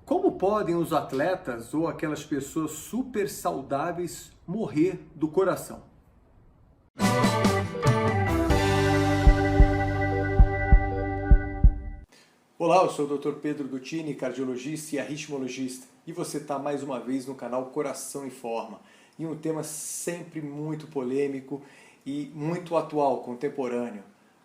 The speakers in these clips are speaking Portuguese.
Como podem os atletas ou aquelas pessoas super saudáveis morrer do coração? Olá, eu sou o Dr. Pedro Duttini, cardiologista e arritmologista, e você está mais uma vez no canal Coração em Forma, e um tema sempre muito polêmico e muito atual, contemporâneo.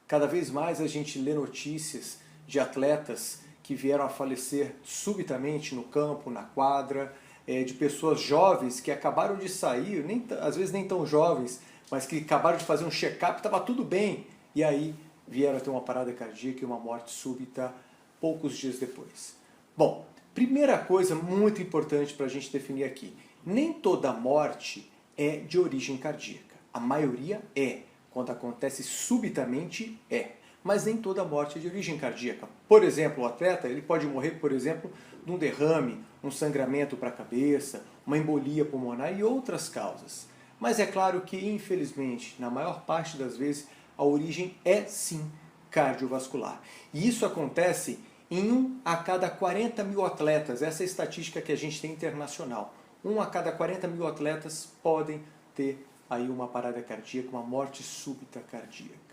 Cada vez mais a gente lê notícias de atletas que vieram a falecer subitamente no campo, na quadra, de pessoas jovens que acabaram de sair, às vezes nem tão jovens, mas que acabaram de fazer um check-up, estava tudo bem, e aí vieram a ter uma parada cardíaca e uma morte súbita poucos dias depois. Bom, primeira coisa muito importante para a gente definir aqui, nem toda morte é de origem cardíaca. A maioria é. Quando acontece subitamente, é. Mas nem toda morte é de origem cardíaca. Por exemplo, o atleta ele pode morrer, por exemplo, de um derrame, um sangramento para a cabeça, uma embolia pulmonar e outras causas. Mas é claro que, infelizmente, na maior parte das vezes, a origem é sim cardiovascular. E isso acontece em 1 a cada 40 mil atletas. Essa é a estatística que a gente tem internacional. 1 a cada 40 mil atletas podem ter aí uma parada cardíaca, uma morte súbita cardíaca.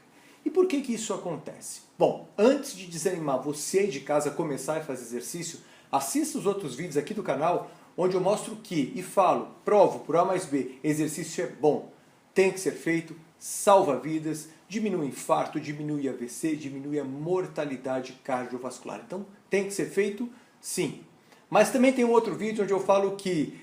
E por que isso acontece? Bom, antes de desanimar você aí de casa a começar a fazer exercício, assista os outros vídeos aqui do canal, onde eu mostro que, e falo, provo por A mais B, exercício é bom, tem que ser feito, salva vidas, diminui infarto, diminui AVC, diminui a mortalidade cardiovascular. Então, tem que ser feito? Sim. Mas também tem um outro vídeo onde eu falo que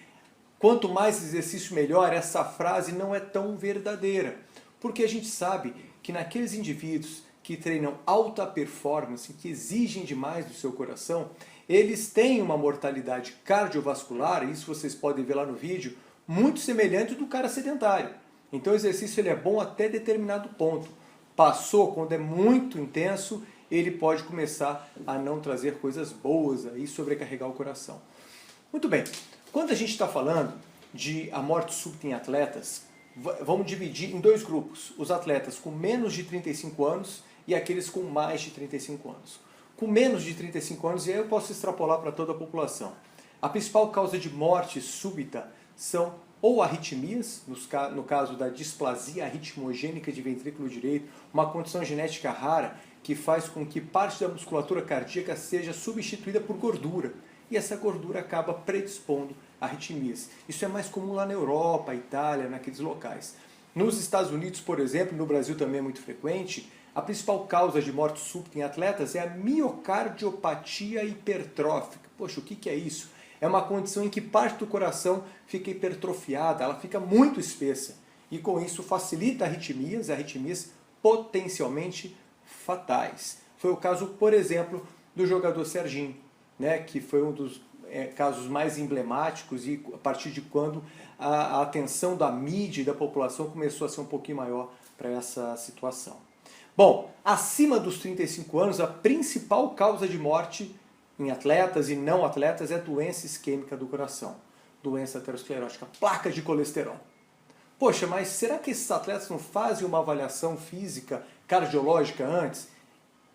quanto mais exercício melhor, essa frase não é tão verdadeira. Porque a gente sabe que naqueles indivíduos que treinam alta performance, que exigem demais do seu coração, eles têm uma mortalidade cardiovascular, isso vocês podem ver lá no vídeo, muito semelhante do cara sedentário. Então o exercício ele é bom até determinado ponto. Passou, quando é muito intenso, ele pode começar a não trazer coisas boas e sobrecarregar o coração. Muito bem, quando a gente está falando de a morte súbita em atletas, vamos dividir em dois grupos. Os atletas com menos de 35 anos e aqueles com mais de 35 anos. Com menos de 35 anos, e aí eu posso extrapolar para toda a população. A principal causa de morte súbita são ou arritmias, no caso da displasia arritmogênica de ventrículo direito, uma condição genética rara que faz com que parte da musculatura cardíaca seja substituída por gordura. E essa gordura acaba predispondo a arritmias. Isso é mais comum lá na Europa, Itália, naqueles locais. Nos Estados Unidos, por exemplo, no Brasil também é muito frequente, a principal causa de morte súbita em atletas é a miocardiopatia hipertrófica. Poxa, o que é isso? É uma condição em que parte do coração fica hipertrofiada, ela fica muito espessa. E com isso facilita arritmias potencialmente fatais. Foi o caso, por exemplo, do jogador Serginho, né, que foi um dos casos mais emblemáticos e a partir de quando a atenção da mídia e da população começou a ser um pouquinho maior para essa situação. Bom, acima dos 35 anos, a principal causa de morte em atletas e não atletas é doença isquêmica do coração, doença aterosclerótica, placa de colesterol. Poxa, mas será que esses atletas não fazem uma avaliação física, cardiológica antes?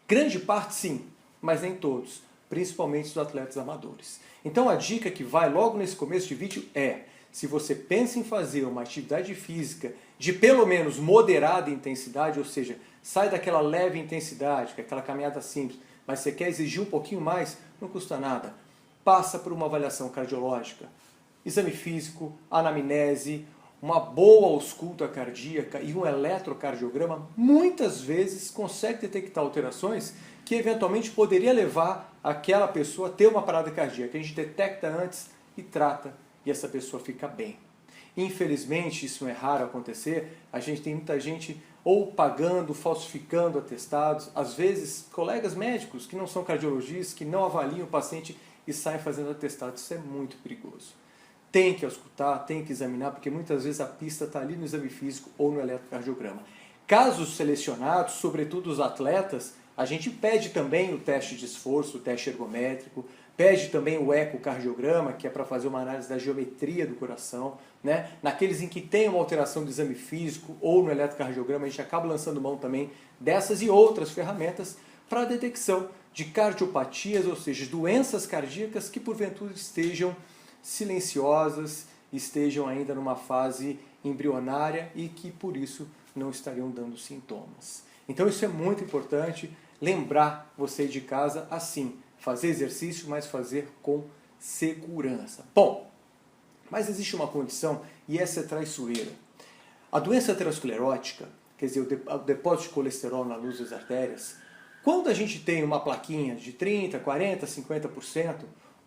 Grande parte sim, mas nem todos, principalmente os atletas amadores. Então a dica que vai logo nesse começo de vídeo é, se você pensa em fazer uma atividade física de pelo menos moderada intensidade, ou seja, sai daquela leve intensidade, que é aquela caminhada simples, mas você quer exigir um pouquinho mais, não custa nada. Passa por uma avaliação cardiológica, exame físico, anamnese, uma boa ausculta cardíaca e um eletrocardiograma, muitas vezes consegue detectar alterações que eventualmente poderia levar aquela pessoa a ter uma parada cardíaca. A gente detecta antes e trata e essa pessoa fica bem. Infelizmente, isso não é raro acontecer, a gente tem muita gente ou pagando, falsificando atestados, às vezes colegas médicos que não são cardiologistas, que não avaliam o paciente e saem fazendo atestados. Isso é muito perigoso. Tem que auscultar, tem que examinar, porque muitas vezes a pista está ali no exame físico ou no eletrocardiograma. Casos selecionados, sobretudo os atletas, a gente pede também o teste de esforço, o teste ergométrico, pede também o ecocardiograma, que é para fazer uma análise da geometria do coração, né? Naqueles em que tem uma alteração do exame físico ou no eletrocardiograma, a gente acaba lançando mão também dessas e outras ferramentas para a detecção de cardiopatias, ou seja, doenças cardíacas que porventura estejam silenciosas, estejam ainda numa fase embrionária e que por isso não estariam dando sintomas. Então isso é muito importante, lembrar você de casa assim, fazer exercício, mas fazer com segurança. Bom, mas existe uma condição e essa é traiçoeira. A doença aterosclerótica, quer dizer, o depósito de colesterol na luz das artérias, quando a gente tem uma plaquinha de 30%, 40%, 50%,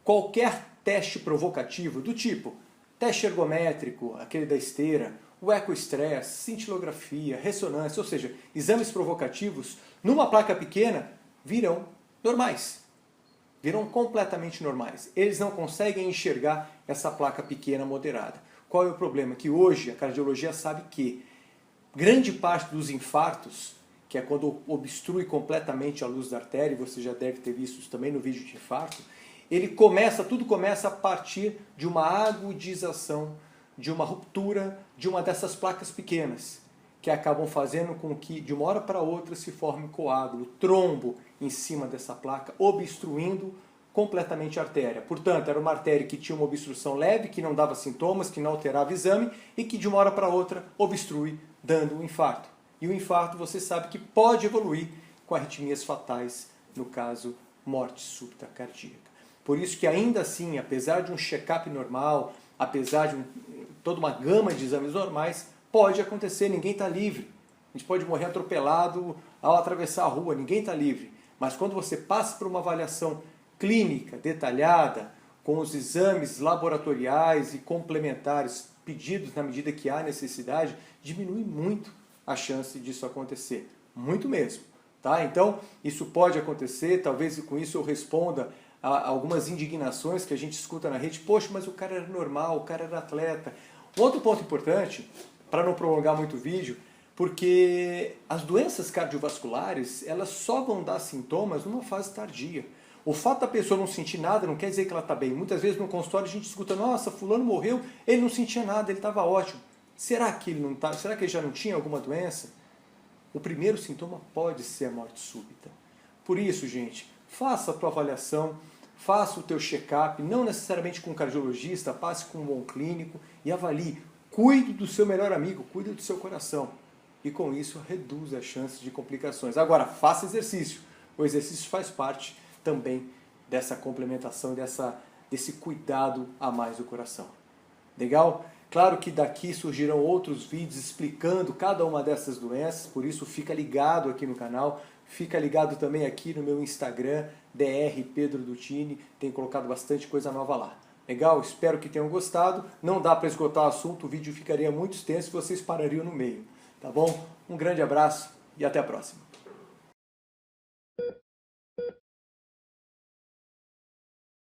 qualquer teste provocativo do tipo teste ergométrico, aquele da esteira, o ecoestresse, cintilografia, ressonância, ou seja, exames provocativos, numa placa pequena, virão normais. Virão completamente normais. Eles não conseguem enxergar essa placa pequena moderada. Qual é o problema? Que hoje a cardiologia sabe que grande parte dos infartos, que é quando obstrui completamente a luz da artéria, você já deve ter visto isso também no vídeo de infarto, tudo começa a partir de uma agudização, de uma ruptura de uma dessas placas pequenas, que acabam fazendo com que de uma hora para outra se forme coágulo, trombo em cima dessa placa, obstruindo completamente a artéria. Portanto, era uma artéria que tinha uma obstrução leve, que não dava sintomas, que não alterava o exame e que de uma hora para outra obstrui, dando um infarto. E o infarto você sabe que pode evoluir com arritmias fatais, no caso, morte súbita cardíaca. Por isso que ainda assim, apesar de um check-up normal, apesar de toda uma gama de exames normais, pode acontecer, ninguém está livre. A gente pode morrer atropelado ao atravessar a rua, ninguém está livre. Mas quando você passa por uma avaliação clínica, detalhada, com os exames laboratoriais e complementares pedidos na medida que há necessidade, diminui muito a chance disso acontecer. Muito mesmo. Tá? Então, isso pode acontecer, talvez com isso eu responda a algumas indignações que a gente escuta na rede. Poxa, mas o cara era normal, o cara era atleta. Outro ponto importante, para não prolongar muito o vídeo, porque as doenças cardiovasculares, elas só vão dar sintomas numa fase tardia. O fato da pessoa não sentir nada não quer dizer que ela está bem. Muitas vezes no consultório a gente escuta, nossa, fulano morreu, ele não sentia nada, ele estava ótimo. Será que ele não tá? Será que ele já não tinha alguma doença? O primeiro sintoma pode ser a morte súbita. Por isso, gente, faça a tua avaliação, faça o teu check-up, não necessariamente com um cardiologista, passe com um bom clínico e avalie. Cuide do seu melhor amigo, cuide do seu coração. E com isso, reduza as chances de complicações. Agora, faça exercício. O exercício faz parte também dessa complementação, desse cuidado a mais do coração. Legal? Claro que daqui surgirão outros vídeos explicando cada uma dessas doenças, por isso fica ligado aqui no canal, fica ligado também aqui no meu Instagram, Dr. Pedro Dutini, tenho colocado bastante coisa nova lá. Legal? Espero que tenham gostado. Não dá para esgotar o assunto, o vídeo ficaria muito extenso e vocês parariam no meio. Tá bom? Um grande abraço e até a próxima.